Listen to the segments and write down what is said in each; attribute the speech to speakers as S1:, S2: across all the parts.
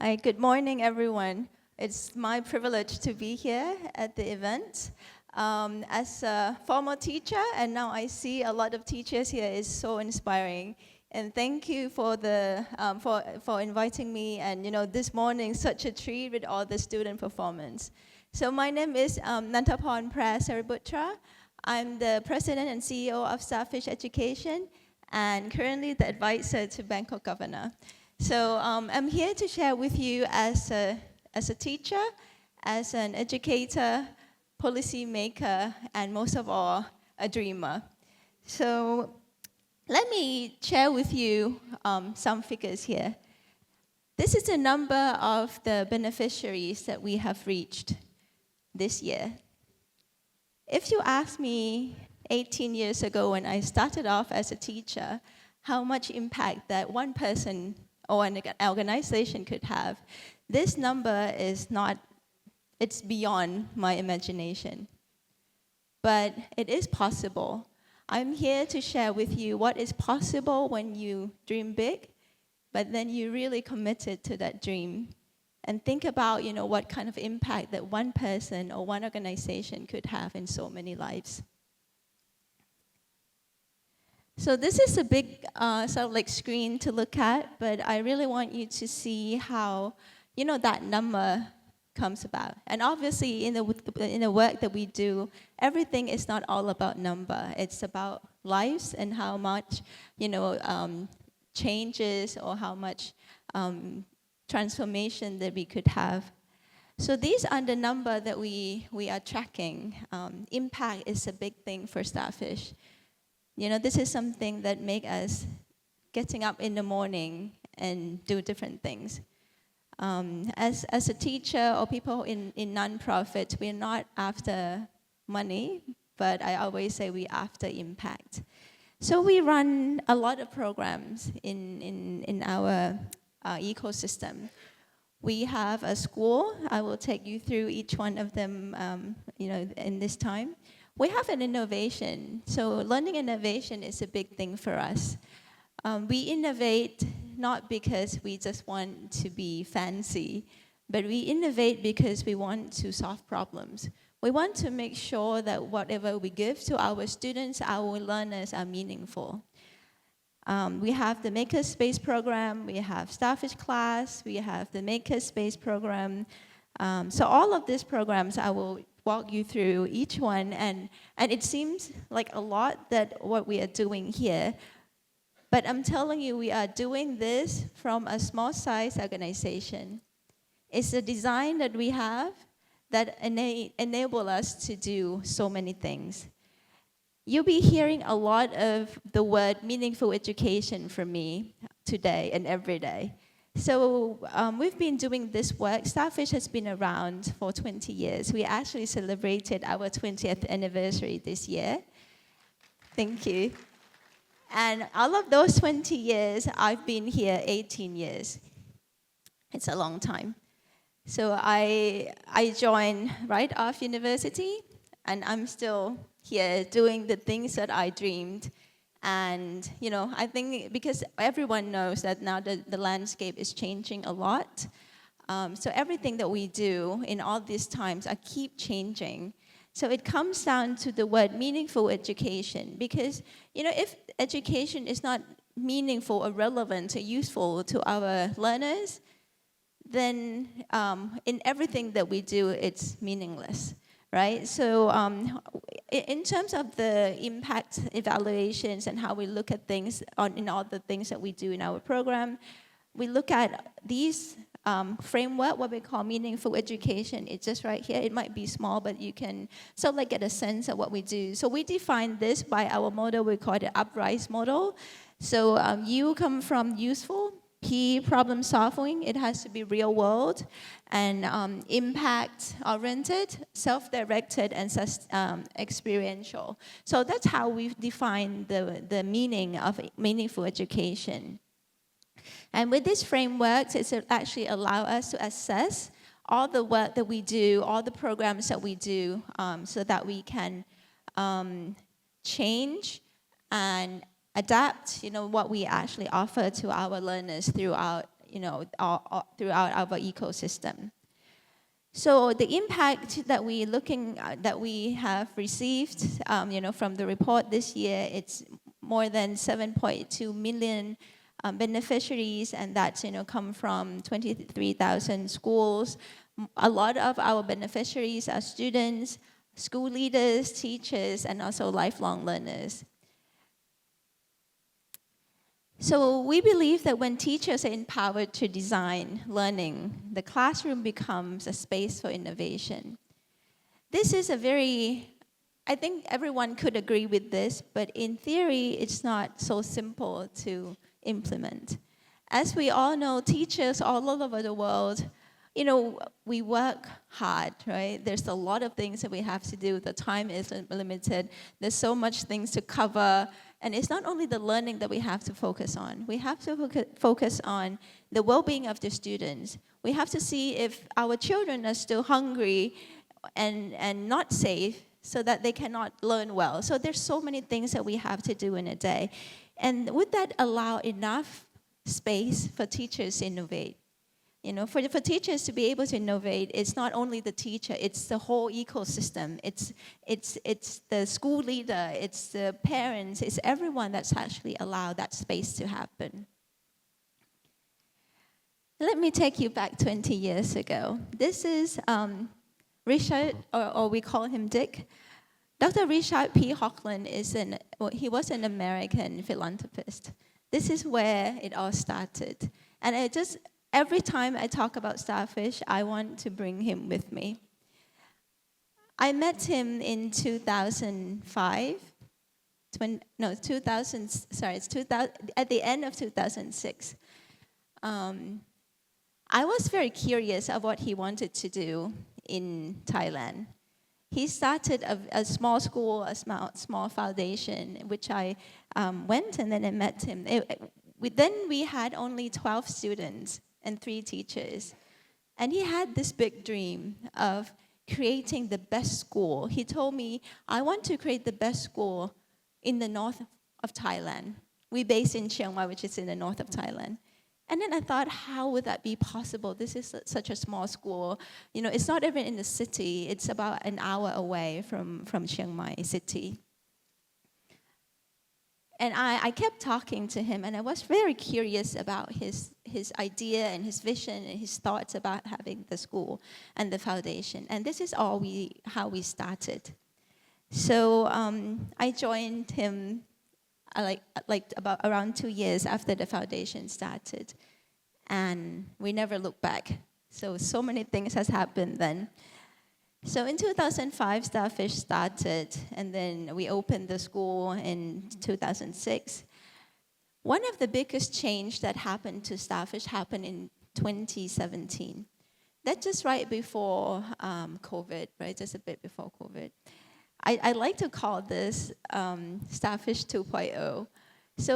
S1: Hi, good morning, everyone. It's my privilege to be here at the event. As a former teacher, and now I see a lot of teachers here, is so inspiring. And thank you for for inviting me. And this morning, such a treat with all the student performance. So my name is Nanthaporn Prae Seributra. I'm the president and CEO of Starfish Education, and currently the advisor to Bangkok Governor. So I'm here to share with you as a teacher, as an educator, policy maker, and most of all, a dreamer. So let me share with you some figures here. This is the number of the beneficiaries that we have reached this year. If you ask me 18 years ago when I started off as a teacher, how much impact that one person or an organization could have, this number is not, it's beyond my imagination. But it is possible. I'm here to share with you what is possible when you dream big, but then you really committed to that dream. And think about, what kind of impact that one person or one organization could have in so many lives. So this is a big sort of like screen to look at, but I really want you to see how, that number comes about. And obviously in the work that we do, everything is not all about number. It's about lives and how much, changes or how much transformation that we could have. So these are the number that we are tracking. Impact is a big thing for Starfish. This is something that makes us getting up in the morning and do different things. As a teacher or people in non-profit, we're not after money, but I always say we're after impact. So we run a lot of programs in our ecosystem. We have a school. I will take you through each one of them, in this time. We have an innovation. So learning innovation is a big thing for us. We innovate not because we just want to be fancy, but we innovate because we want to solve problems. We want to make sure that whatever we give to our students, our learners, are meaningful. We have the Makerspace program, we have Starfish class, we have the Makerspace program. So all of these programs, I will walk you through each one, and it seems like a lot that what we are doing here, but I'm telling you, we are doing this from a small size organization. It's a design that we have that enable us to do so many things. You'll be hearing a lot of the word meaningful education from me today and every day. So we've been doing this work. Starfish has been around for 20 years. We actually celebrated our 20th anniversary this year. Thank you. And all of those 20 years, I've been here 18 years. It's a long time. So I joined right off university, and I'm still here doing the things that I dreamed. And, I think because everyone knows that now the landscape is changing a lot. So everything that we do in all these times, I keep changing. So it comes down to the word meaningful education. Because, if education is not meaningful or relevant or useful to our learners, then in everything that we do, it's meaningless. Right? So in terms of the impact evaluations and how we look at things in all the things that we do in our program, we look at these framework, what we call meaningful education. It's just right here. It might be small, but you can sort of like get a sense of what we do. So we define this by our model. We call it UpRise model. So U come from useful. P, problem solving, it has to be real world, and impact oriented, self-directed, and experiential. So that's how we define the meaning of meaningful education. And with these frameworks, it actually allows us to assess all the work that we do, all the programs that we do, so that we can change and adapt, what we actually offer to our learners throughout, throughout our ecosystem. So the impact that we have received, from the report this year, it's more than 7.2 million beneficiaries, and that's come from 23,000 schools. A lot of our beneficiaries are students, school leaders, teachers, and also lifelong learners. So we believe that when teachers are empowered to design learning, the classroom becomes a space for innovation. This is I think everyone could agree with this, but in theory, it's not so simple to implement. As we all know, teachers all over the world, we work hard, right? There's a lot of things that we have to do. The time is limited. There's so much things to cover. And it's not only the learning that we have to focus on. We have to focus on the well-being of the students. We have to see if our children are still hungry and not safe so that they cannot learn well. So there's so many things that we have to do in a day. And would that allow enough space for teachers to innovate? For teachers to be able to innovate, it's not only the teacher, it's the whole ecosystem. It's the school leader, it's the parents, it's everyone that's actually allowed that space to happen. Let me take you back 20 years ago. This is Richard, or we call him Dick. Dr. Richard P. Hochland he was an American philanthropist. This is where it all started. And every time I talk about Starfish, I want to bring him with me. I met him in 2005. At the end of 2006. I was very curious of what he wanted to do in Thailand. He started a small school, a small foundation, which I went and then I met him. Then we had only 12 students and 3 teachers. And he had this big dream of creating the best school. He told me, I want to create the best school in the north of Thailand. We're based in Chiang Mai, which is in the north of Thailand. And then I thought, how would that be possible? This is such a small school. It's not even in the city. It's about an hour away from Chiang Mai city. And I kept talking to him, and I was very curious about his idea and his vision and his thoughts about having the school and the foundation. And this is how we started. So I joined him about around 2 years after the foundation started, and we never looked back. So many things has happened then. So in 2005, Starfish started, and then we opened the school in 2006. One of the biggest change that happened to Starfish happened in 2017. That's just right before COVID, right? Just a bit before COVID. I like to call this Starfish 2.0.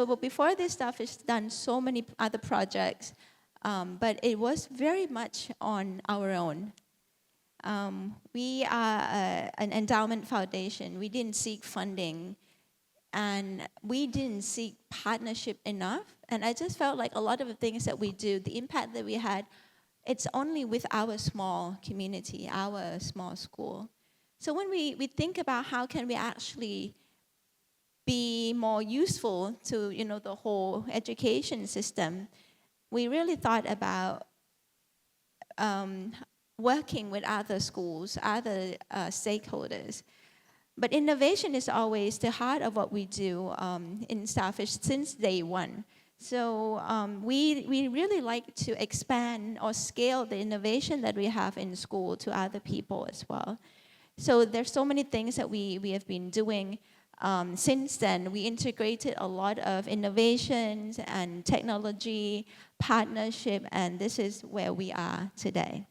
S1: But before this, Starfish done so many other projects, but it was very much on our own. We are an endowment foundation. We didn't seek funding, and we didn't seek partnership enough. And I just felt like a lot of the things that we do, the impact that we had, it's only with our small community, our small school. So when we think about how can we actually be more useful to the whole education system, we really thought about working with other schools, other stakeholders. But innovation is always the heart of what we do in Starfish since day one. So we really like to expand or scale the innovation that we have in school to other people as well. So there's so many things that we have been doing since then. We integrated a lot of innovations and technology, partnership, and this is where we are today.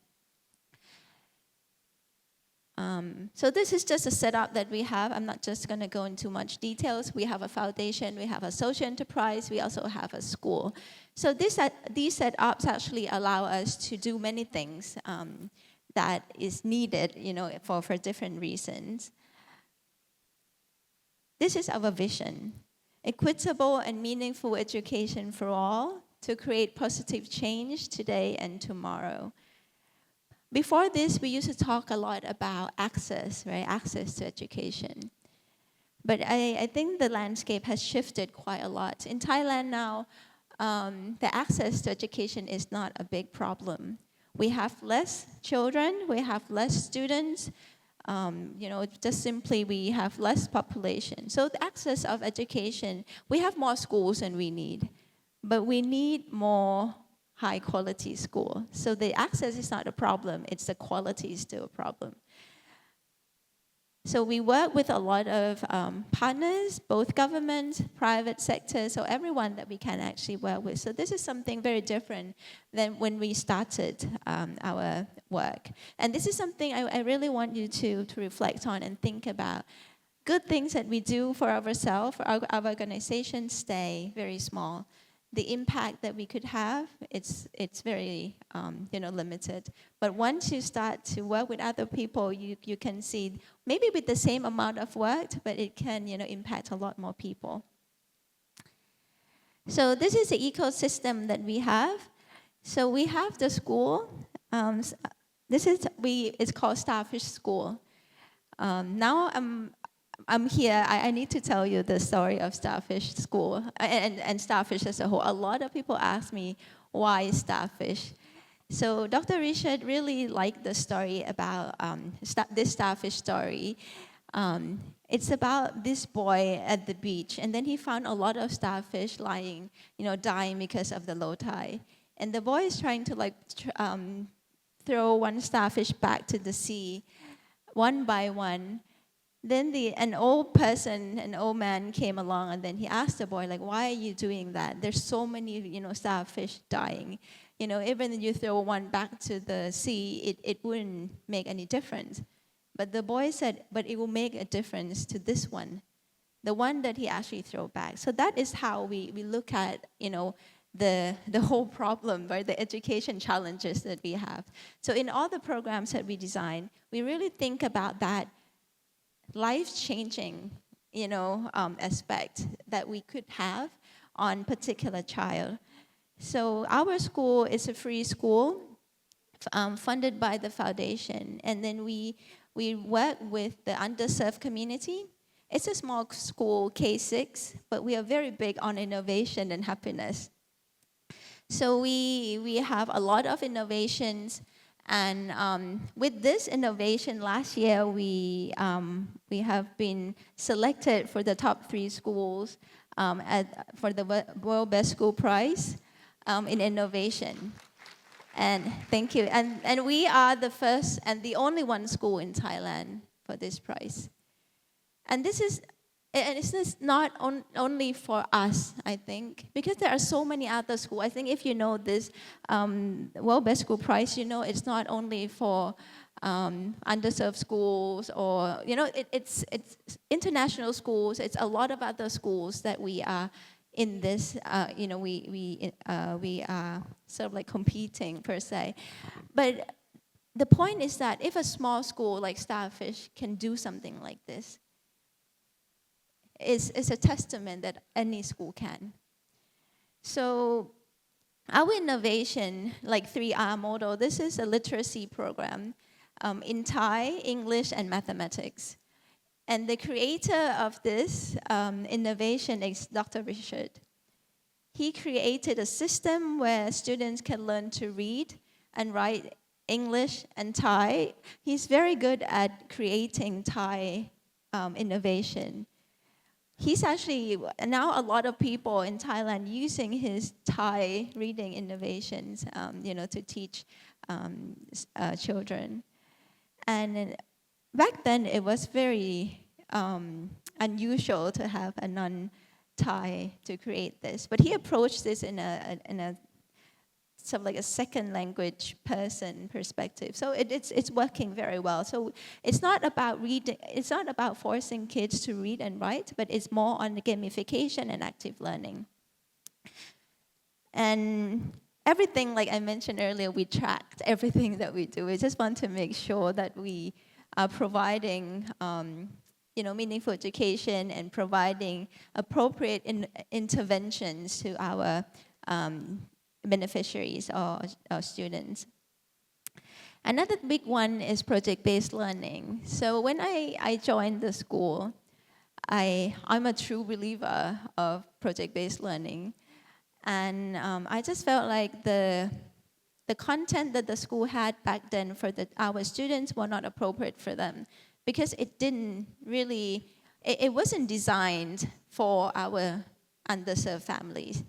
S1: So this is just a setup that we have. I'm not just going to go into much details. We have a foundation, we have a social enterprise, we also have a school. So these setups actually allow us to do many things that is needed, for different reasons. This is our vision: equitable and meaningful education for all, to create positive change today and tomorrow. Before this, we used to talk a lot about access, right? Access to education. But I think the landscape has shifted quite a lot. In Thailand now, the access to education is not a big problem. We have less children, we have less students, just simply we have less population. So the access of education, we have more schools than we need, but we need more high quality school. So the access is not a problem, it's the quality is still a problem. So we work with a lot of partners, both government, private sector, so everyone that we can actually work with. So this is something very different than when we started our work. And this is something I really want you to reflect on and think about. Good things that we do for ourselves, for our organization, stay very small. The impact that we could have, it's very limited. But once you start to work with other people, you can see maybe with the same amount of work, but it can impact a lot more people. So this is the ecosystem that we have. So we have the school. It's called Starfish School. Now I'm here, I need to tell you the story of Starfish School and Starfish as a whole. A lot of people ask me, why Starfish? So Dr. Richard really liked the story about this Starfish story. It's about this boy at the beach, and then he found a lot of starfish lying, dying because of the low tide. And the boy is trying to throw one starfish back to the sea, one by one. Then an old man came along, and then he asked the boy, why are you doing that? There's so many, starfish dying. Even if you throw one back to the sea, it wouldn't make any difference. But the boy said, but it will make a difference to this one, the one that he actually threw back. So that is how we look at, the whole problem, right? The education challenges that we have. So in all the programs that we design, we really think about that life-changing, aspect that we could have on particular child. So our school is a free school funded by the foundation, and then we work with the underserved community. It's a small school, K6, but we are very big on innovation and happiness. So we have a lot of innovations. And with this innovation, last year we have been selected for the top 3 schools for the World Best School Prize in innovation. And thank you. And we are the first and the only one school in Thailand for this prize. And it's not only for us, I think, because there are so many other schools. I think if you know this World Best School Prize, it's not only for underserved schools or, it's international schools. It's a lot of other schools that we are in this, we are sort of competing per se. But the point is that if a small school like Starfish can do something like this, is a testament that any school can. So our innovation, 3R model, this is a literacy program in Thai, English, and mathematics. And the creator of this innovation is Dr. Richard. He created a system where students can learn to read and write English and Thai. He's very good at creating Thai innovation. He's actually, now a lot of people in Thailand using his Thai reading innovations, to teach children. And back then it was very unusual to have a non-Thai to create this. But he approached this in a sort of a second language person perspective. So it's working very well. So it's not about reading, it's not about forcing kids to read and write, but it's more on the gamification and active learning. And everything, like I mentioned earlier, we tracked everything that we do. We just want to make sure that we are providing meaningful education and providing appropriate interventions to our beneficiaries or students. Another big one is project-based learning. So when I joined the school, I'm a true believer of project-based learning. And I just felt like the content that the school had back then for our students were not appropriate for them, because it didn't really, it wasn't designed for our underserved families.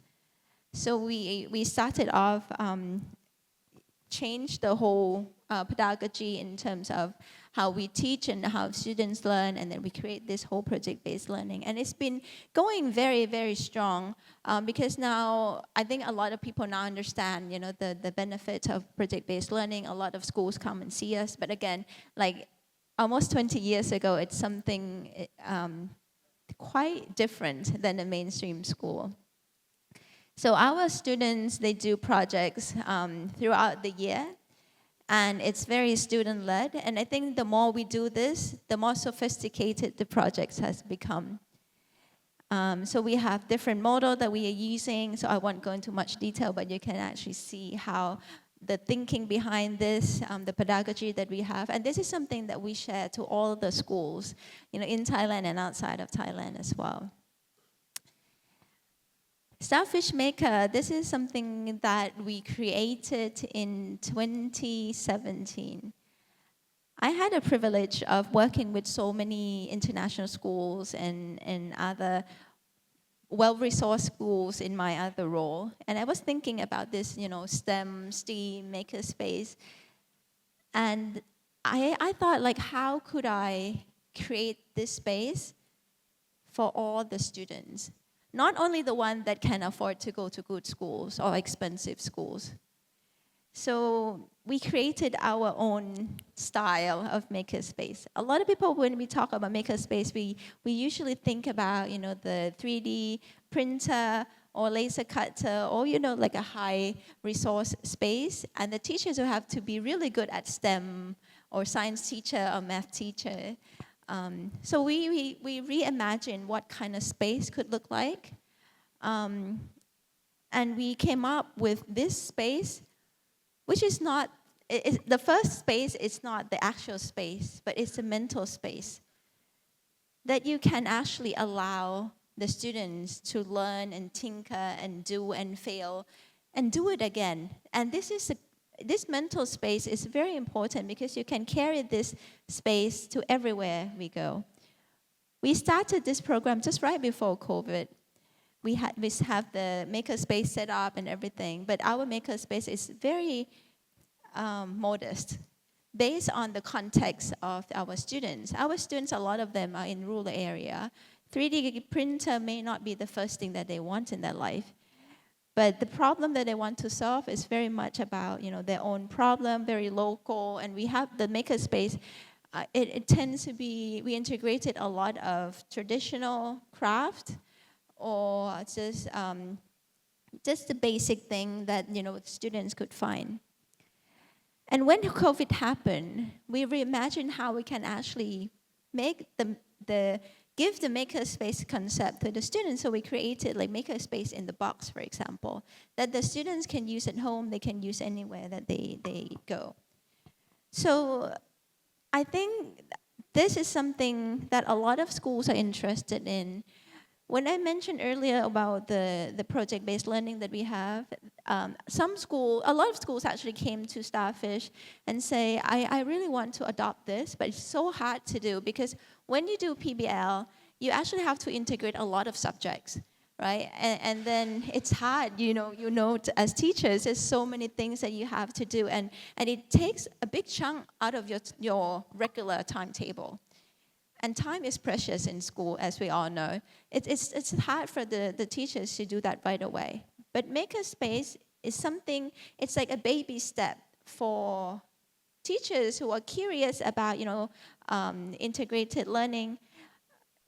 S1: So we started off, changed the whole pedagogy in terms of how we teach and how students learn, and then we create this whole project-based learning. And it's been going very, very strong, because now I think a lot of people now understand, the benefits of project-based learning. A lot of schools come and see us, but again, like almost 20 years ago, it's something quite different than a mainstream school. So our students, they do projects throughout the year, and it's very student-led. And I think the more we do this, the more sophisticated the projects has become. So we have different models that we are using, so I won't go into much detail, but you can actually see how the thinking behind this, the pedagogy that we have. And this is something that we share to all the schools, in Thailand and outside of Thailand as well. Starfish Maker, this is something that we created in 2017. I had a privilege of working with so many international schools and other well-resourced schools in my other role. And I was thinking about this, STEM, makerspace. And I thought, like, how could I create this space for all the students? Not only the one that can afford to go to good schools or expensive schools. So we created our own style of makerspace. A lot of people, when we talk about makerspace, we usually think about, the 3D printer or laser cutter, or, like a high resource space. And the teachers will have to be really good at STEM, or science teacher or math teacher. So we reimagined what kind of space could look like. And we came up with this space, which is not, the first space is not the actual space, but it's a mental space that you can actually allow the students to learn and tinker and do and fail and do it again. And this mental space is very important, because you can carry this space to everywhere we go. We started this program just right before COVID. We have the makerspace set up and everything, but our makerspace is very modest, based on the context of our students. Our students, a lot of them are in rural area. 3D printer may not be the first thing that they want in their life. But the problem that they want to solve is very much about, their own problem, very local. And we have the makerspace. It tends to be, we integrated a lot of traditional craft, or just the basic thing that, students could find. And when COVID happened, we reimagined how we can actually make give the makerspace concept to the students. So we created like makerspace in the box, for example, that the students can use at home, they can use anywhere that they go. So I think this is something that a lot of schools are interested in. When I mentioned earlier about the project-based learning that we have, a lot of schools actually came to Starfish and say, I really want to adopt this, but it's so hard to do, because when you do PBL, you actually have to integrate a lot of subjects, right? And then it's hard, as teachers, there's so many things that you have to do, and it takes a big chunk out of your regular timetable. And time is precious in school, as we all know. It's hard for the teachers to do that right away. But makerspace is something, it's like a baby step for teachers who are curious about, integrated learning.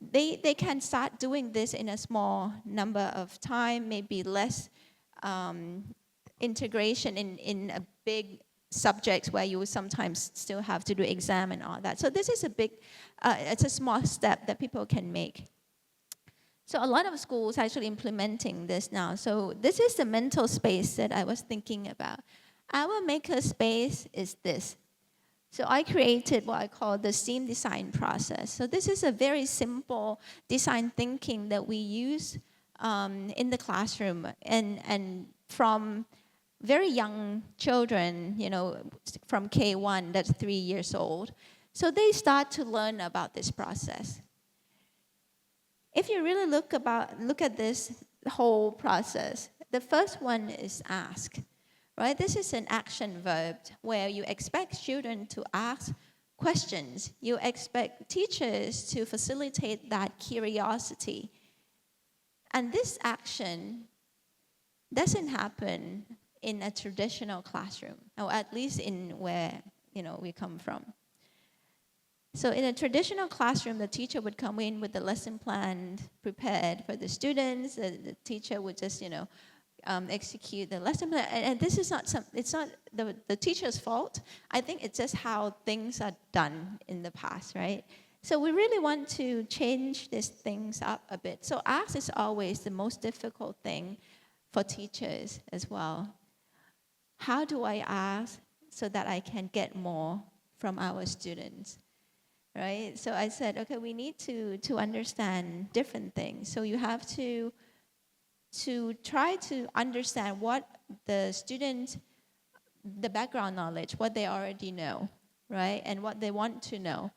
S1: They can start doing this in a small number of time, maybe less integration in a big subjects where you sometimes still have to do exam and all that. So this is it's a small step that people can make. So a lot of schools actually implementing this now. So this is the mental space that I was thinking about. Our maker space is this. So I created what I call the STEAM design process. So this is a very simple design thinking that we use in the classroom, and from very young children, from K1, that's 3 years old. So they start to learn about this process. If you really look at this whole process, the first one is ask, right? This is an action verb where you expect children to ask questions. You expect teachers to facilitate that curiosity. And this action doesn't happen in a traditional classroom, or at least in where we come from. So in a traditional classroom, the teacher would come in with the lesson plan prepared for the students. The teacher would just execute the lesson plan, and this is it's not the teacher's fault. I think it's just how things are done in the past, right? So we really want to change these things up a bit. So ask is always the most difficult thing for teachers as well. How do I ask so that I can get more from our students, right? So I said, okay, we need to understand different things. So you have to try to understand what the students, the background knowledge, what they already know, right? And what they want to know.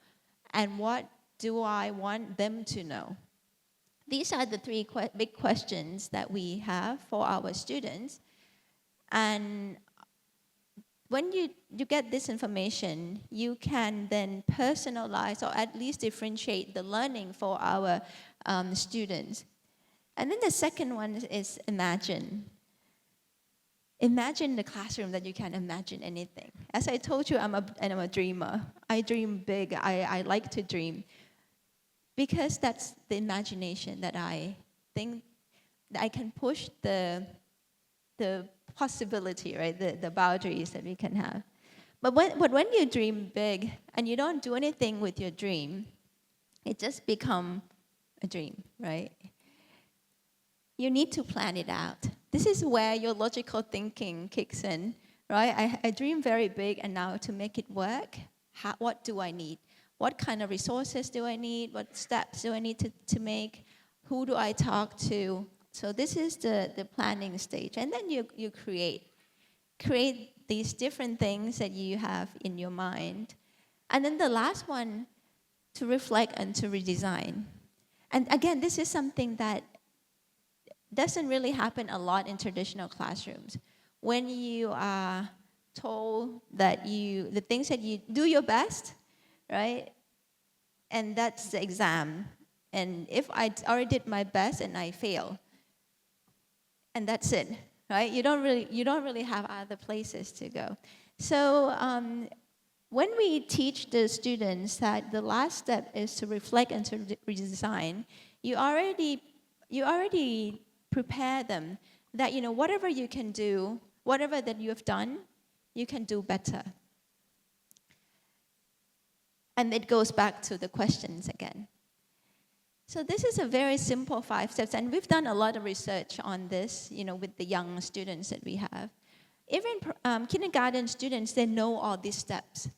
S1: And what do I want them to know? These are the three big questions that we have for our students. And when you get this information, you can then personalize or at least differentiate the learning for our students. And then the second one is imagine. Imagine the classroom that you can imagine anything. As I told you, I'm a dreamer. I dream big. I like to dream. Because that's the imagination that I think that I can push the possibility, right? The boundaries that we can have. But when you dream big and you don't do anything with your dream, it just becomes a dream, right? You need to plan it out. This is where your logical thinking kicks in, right? I dream very big, and now to make it work, what do I need? What kind of resources do I need? What steps do I need to make? Who do I talk to? So this is the planning stage. And then you create these different things that you have in your mind. And then the last one, to reflect and to redesign. And again, this is something that doesn't really happen a lot in traditional classrooms. When you are told that the things that you do your best, right? And that's the exam. And if I already did my best and I fail, and that's it, right? You don't really have other places to go. So when we teach the students that the last step is to reflect and to redesign, you already prepare them that whatever you can do, whatever that you have done, you can do better. And it goes back to the questions again. So this is a very simple 5 steps, and we've done a lot of research on this, with the young students that we have. Even kindergarten students, they know all these steps.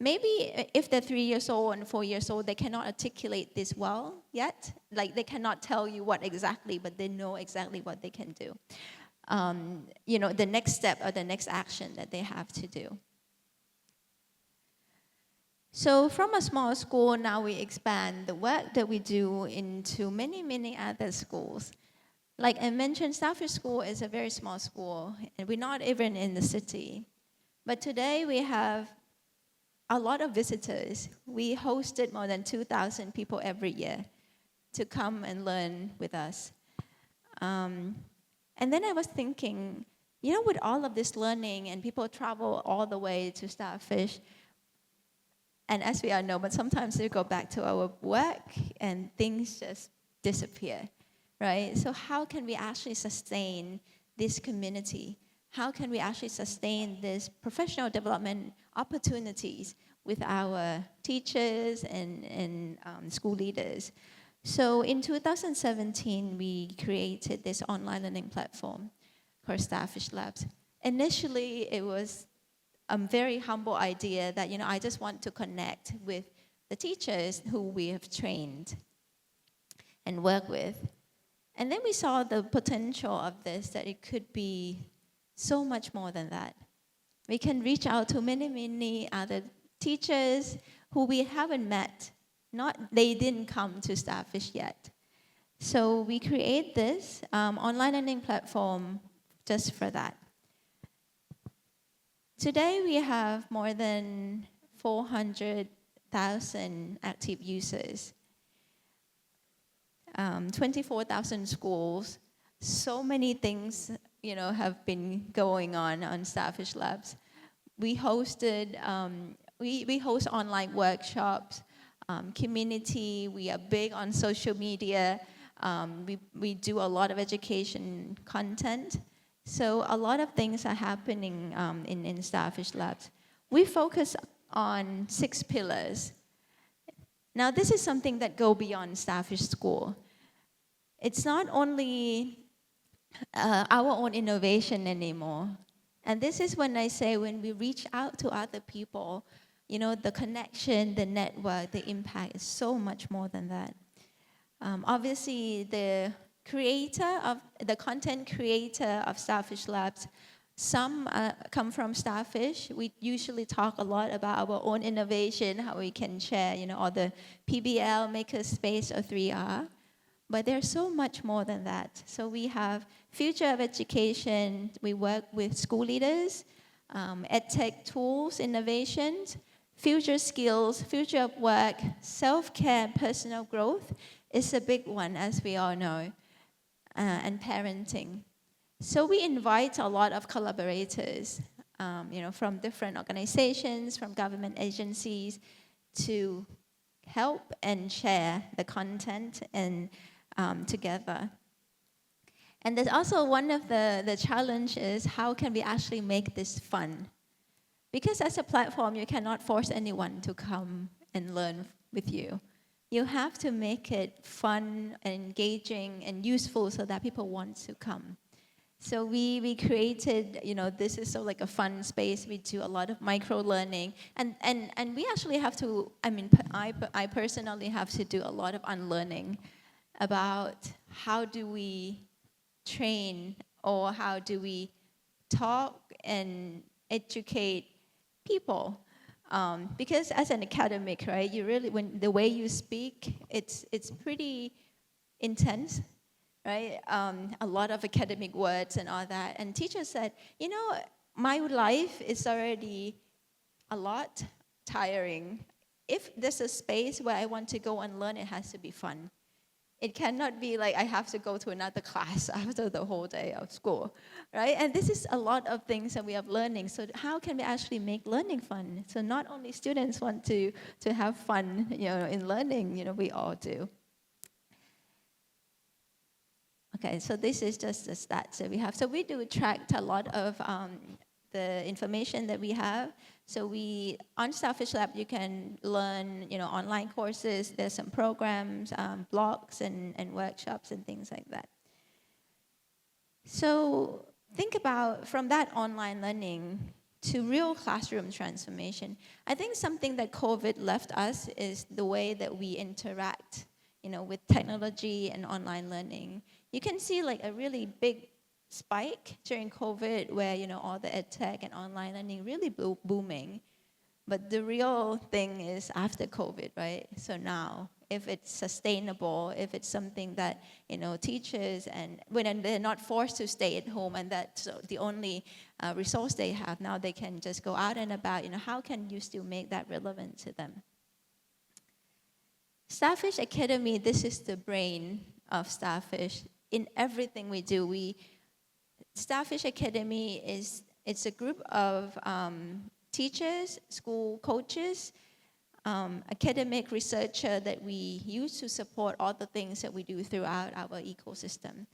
S1: Maybe if they're 3 years old and 4 years old, they cannot articulate this well yet. Like they cannot tell you what exactly, but they know exactly what they can do. The next step or the next action that they have to do. So from a small school, now we expand the work that we do into many, many other schools. Like I mentioned, Starfish School is a very small school, and we're not even in the city. But today we have a lot of visitors. We hosted more than 2,000 people every year to come and learn with us. And then I was thinking, with all of this learning and people travel all the way to Starfish, and as we all know, but sometimes we go back to our work and things just disappear, right? So how can we actually sustain this community? How can we actually sustain this professional development opportunities with our teachers and school leaders? So in 2017, we created this online learning platform called Starfish Labs. Initially, it was a very humble idea that, I just want to connect with the teachers who we have trained and work with. And then we saw the potential of this, that it could be so much more than that. We can reach out to many, many other teachers who we haven't met. They didn't come to Starfish yet. So we create this online learning platform just for that. Today we have more than 400,000 active users, 24,000 schools. So many things, have been going on Starfish Labs. We hosted, we host online workshops, community. We are big on social media. We do a lot of education content. So a lot of things are happening in Starfish Labs. We focus on 6 pillars. Now, this is something that go beyond Starfish School. It's not only our own innovation anymore. And this is when I say when we reach out to other people, the connection, the network, the impact is so much more than that. Obviously, the content creator of Starfish Labs, some come from Starfish. We usually talk a lot about our own innovation, how we can share, all the PBL, Makerspace, or 3R. But there's so much more than that. So we have future of education. We work with school leaders, edtech tools, innovations, future skills, future of work, self-care, personal growth is a big one, as we all know, and parenting. So we invite a lot of collaborators, from different organizations, from government agencies, to help and share the content and together. And there's also one of the challenges, how can we actually make this fun? Because as a platform, you cannot force anyone to come and learn with you. You have to make it fun and engaging and useful so that people want to come. So we created, this is sort of like a fun space. We do a lot of micro-learning. And we actually have to, I personally have to do a lot of unlearning about how do we train or how do we talk and educate people. Because as an academic, right, when the way you speak, it's pretty intense, right? A lot of academic words and all that. And teachers said, my life is already a lot tiring. If there's a space where I want to go and learn, it has to be fun. It cannot be like I have to go to another class after the whole day of school, right? And this is a lot of things that we are learning. So how can we actually make learning fun? So not only students want to have fun, in learning, we all do. Okay, so this is just the stats that we have. So we do track a lot of the information that we have. So on Starfish Lab, you can learn, online courses. There's some programs, blogs, and workshops and things like that. So think about from that online learning to real classroom transformation. I think something that COVID left us is the way that we interact, with technology and online learning. You can see like a really big spike during COVID where, all the edtech and online learning really booming. But the real thing is after COVID, right? So now, if it's sustainable, if it's something that, teachers and when they're not forced to stay at home and that's the only resource they have, now they can just go out and about, how can you still make that relevant to them? Starfish Academy, this is the brain of Starfish. In everything we do, Starfish Academy it's a group of teachers, school coaches, academic researcher that we use to support all the things that we do throughout our ecosystem.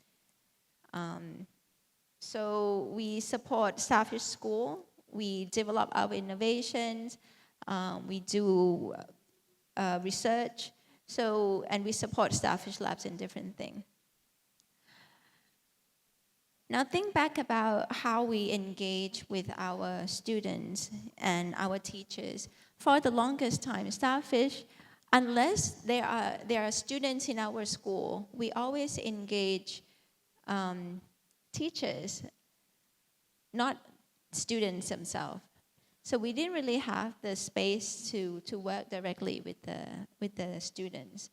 S1: So we support Starfish School. We develop our innovations. We do research. So, and we support Starfish Labs in different things. Now think back about how we engage with our students and our teachers. For the longest time, Starfish, unless there are students in our school, we always engage teachers, not students themselves. So we didn't really have the space to work directly with the students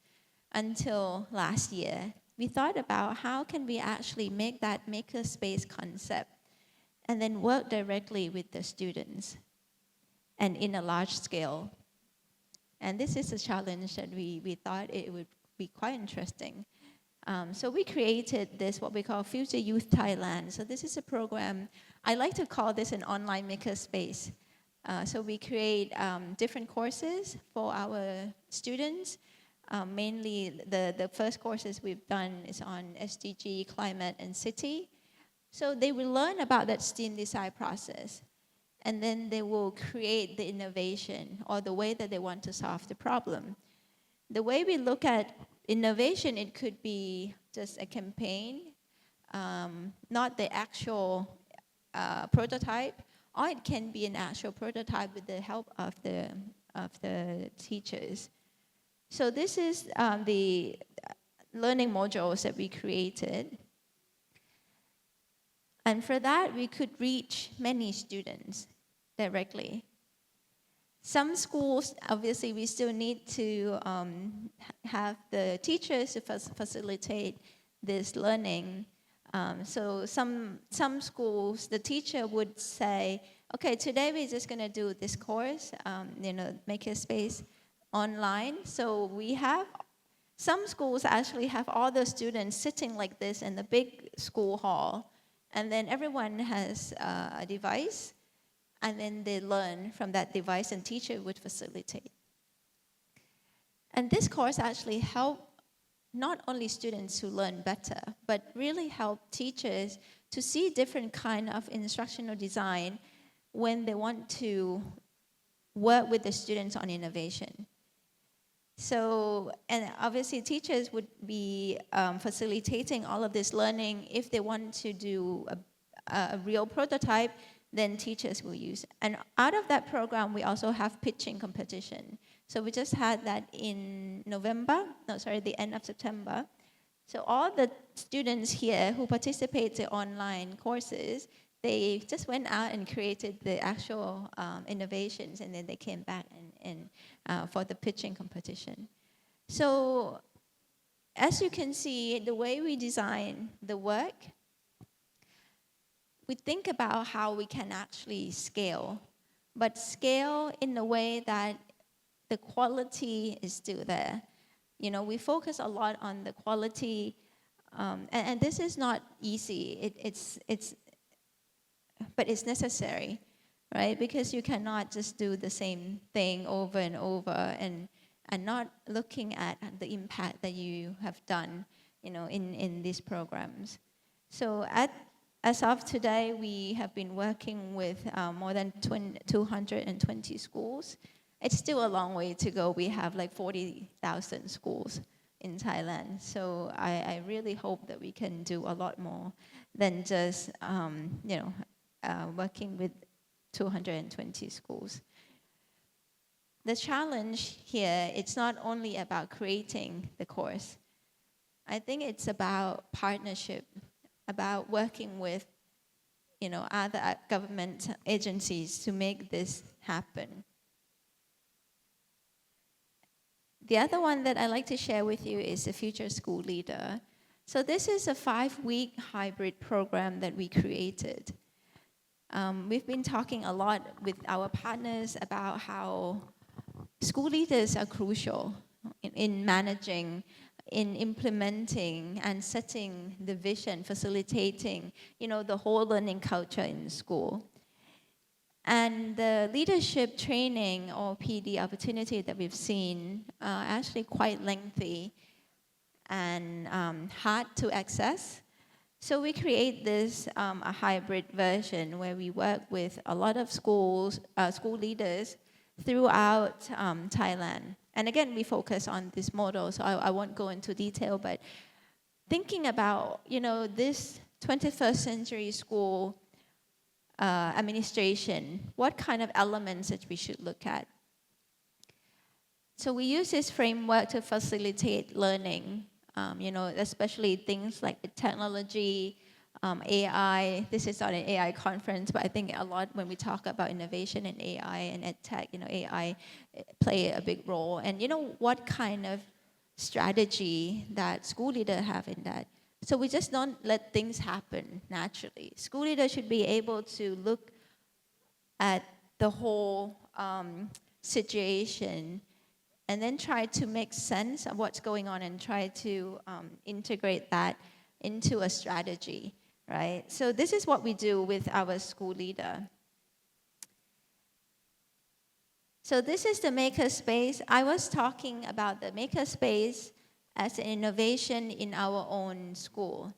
S1: until last year. We thought about how can we actually make that makerspace concept and then work directly with the students and in a large scale. And this is a challenge that we thought it would be quite interesting. So we created this, what we call Future Youth Thailand. So this is a program, I like to call this an online makerspace. So we create different courses for our students. Mainly the first courses we've done is on SDG, climate, and city. So they will learn about that STEAM design process. And then they will create the innovation or the way that they want to solve the problem. The way we look at innovation, it could be just a campaign, not the actual prototype, or it can be an actual prototype with the help of the teachers. So this is the learning modules that we created. And for that, we could reach many students directly. Some schools, obviously, we still need to have the teachers to facilitate this learning. So some schools, the teacher would say, okay, today we're just going to do this course, makerspace online. So we have, some schools actually have all the students sitting like this in the big school hall. And then everyone has a device. And then they learn from that device and teacher would facilitate. And this course actually helped not only students who learn better, but really helped teachers to see different kind of instructional design when they want to work with the students on innovation. So, and obviously teachers would be facilitating all of this learning. If they want to do a real prototype, then teachers will use. And out of that program, we also have pitching competition. So we just had that in the end of September. So all the students here who participate in online courses, they just went out and created the actual innovations, and then they came back and for the pitching competition. So as you can see, the way we design the work, we think about how we can actually scale, but scale in a way that the quality is still there. You know, we focus a lot on the quality, and this is not easy. But it's necessary, right? Because you cannot just do the same thing over and over and not looking at the impact that you have done, in these programs. So as of today, we have been working with more than 220 schools. It's still a long way to go. We have like 40,000 schools in Thailand. So I really hope that we can do a lot more than just, working with 220 schools. The challenge here, it's not only about creating the course. I think it's about partnership, about working with, other government agencies to make this happen. The other one that I like to share with you is the Future School Leader. So this is a 5-week hybrid program that we created. We've been talking a lot with our partners about how school leaders are crucial in managing, in implementing and setting the vision, facilitating, the whole learning culture in school. And the leadership training or PD opportunity that we've seen are actually quite lengthy and hard to access. So we create this a hybrid version where we work with a lot of schools, school leaders, throughout Thailand. And again, we focus on this model, so I won't go into detail, but thinking about, this 21st century school administration, what kind of elements that we should look at. So we use this framework to facilitate learning, especially things like technology, AI. This is not an AI conference, but I think a lot when we talk about innovation in AI and edtech, AI play a big role. And what kind of strategy that school leaders have in that. So we just don't let things happen naturally. School leaders should be able to look at the whole situation and then try to make sense of what's going on and try to integrate that into a strategy, right? So this is what we do with our school leader. So this is the makerspace. I was talking about the makerspace as an innovation in our own school.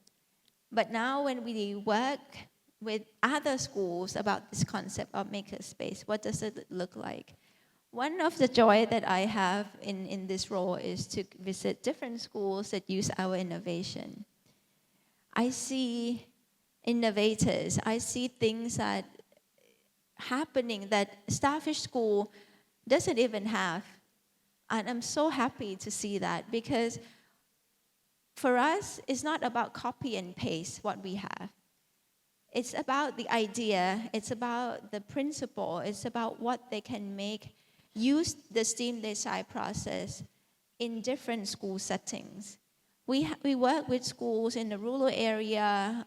S1: But now when we work with other schools about this concept of makerspace, what does it look like? One of the joy that I have in this role is to visit different schools that use our innovation. I see innovators. I see things that happening that Starfish School doesn't even have. And I'm so happy to see that because for us, it's not about copy and paste what we have. It's about the idea. It's about the principle. It's about what they can use the STEAM design process in different school settings. We work with schools in the rural area,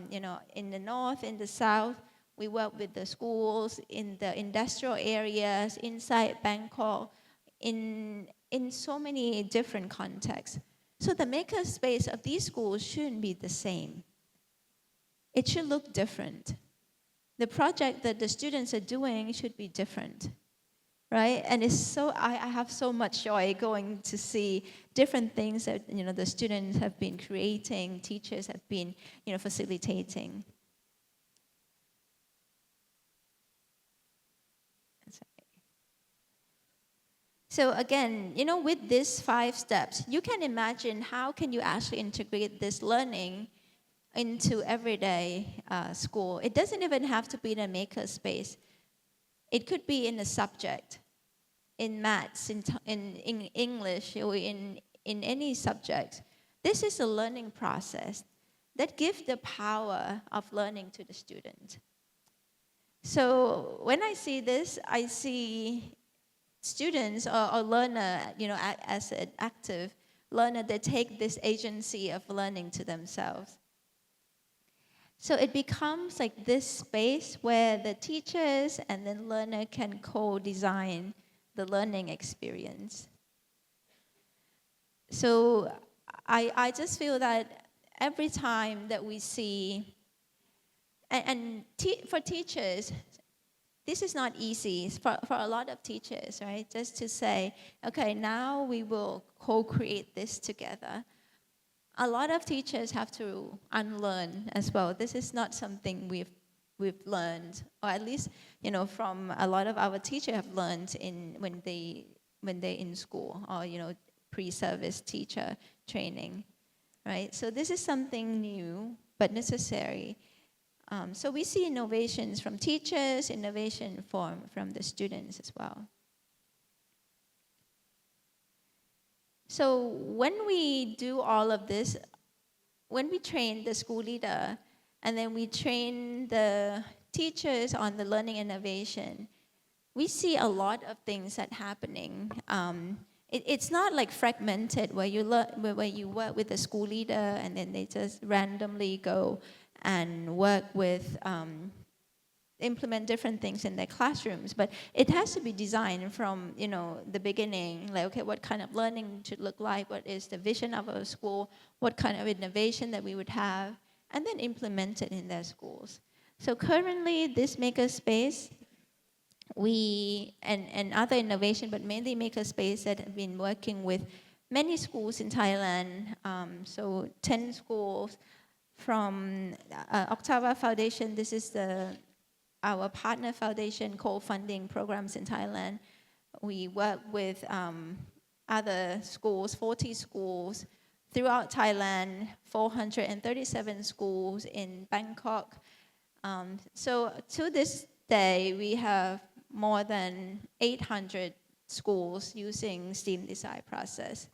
S1: in the north, in the south. We work with the schools in the industrial areas, inside Bangkok, in so many different contexts. So the makerspace of these schools shouldn't be the same. It should look different. The project that the students are doing should be different, right? And I have so much joy going to see different things that the students have been creating, teachers have been facilitating. So again, with these 5 steps, you can imagine how can you actually integrate this learning into everyday school. It doesn't even have to be in a makerspace. It could be in a subject, in maths, in English, or in any subject. This is a learning process that gives the power of learning to the student. So when I see this, I see students or learner, as an active learner, they take this agency of learning to themselves. So it becomes like this space where the teachers and the learner can co-design the learning experience. So I just feel that every time that we see, for teachers, this is not easy for a lot of teachers, right? Just to say, okay, now we will co-create this together. A lot of teachers have to unlearn as well. This is not something we've learned, or at least from a lot of our teachers have learned when they're in school or pre-service teacher training, right? So this is something new but necessary. So we see innovations from teachers, innovation from the students as well. So when we do all of this, when we train the school leader, and then we train the teachers on the learning innovation, we see a lot of things that happening. It's not like fragmented where you work with the school leader and then they just randomly go and work with, implement different things in their classrooms. But it has to be designed from, the beginning, like, okay, what kind of learning should look like, what is the vision of our school, what kind of innovation that we would have, and then implement it in their schools. So currently, this makerspace, and other innovation, but mainly makerspace that have been working with many schools in Thailand, so 10 schools, from Octava Foundation. This is our partner foundation co-funding programs in Thailand. We work with other schools, 40 schools throughout Thailand, 437 schools in Bangkok. So to this day, we have more than 800 schools using STEAM design process.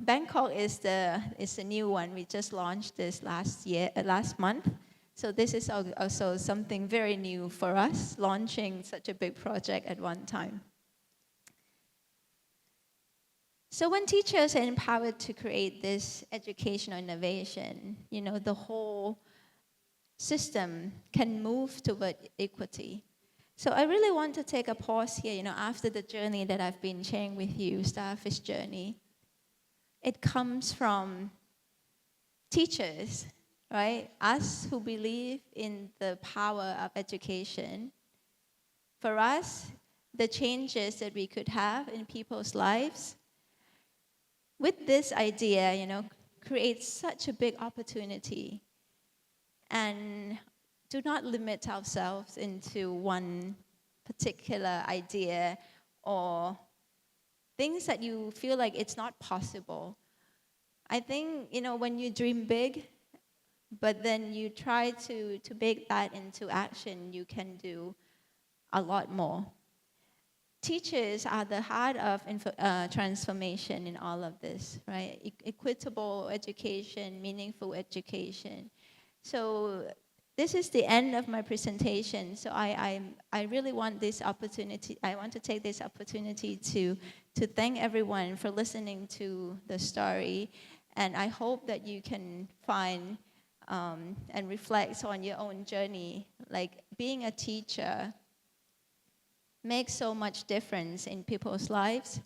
S1: Bangkok is the new one. We just launched this last month. So this is also something very new for us, launching such a big project at one time. So when teachers are empowered to create this educational innovation, the whole system can move toward equity. So I really want to take a pause here, after the journey that I've been sharing with you, Starfish journey. It comes from teachers, right? Us who believe in the power of education. For us, the changes that we could have in people's lives, with this idea, creates such a big opportunity. And do not limit ourselves into one particular idea or things that you feel like it's not possible. I think, when you dream big, but then you try to make that into action, you can do a lot more. Teachers are the heart of transformation in all of this, right? Equitable education, meaningful education. So this is the end of my presentation. So I really want this opportunity. I want to take this opportunity to thank everyone for listening to the story, and I hope that you can find and reflect on your own journey. Like being a teacher makes so much difference in people's lives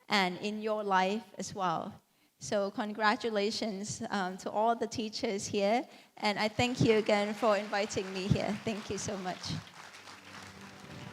S1: and in your life as well. So congratulations to all the teachers here, and I thank you again for inviting me here. Thank you so much.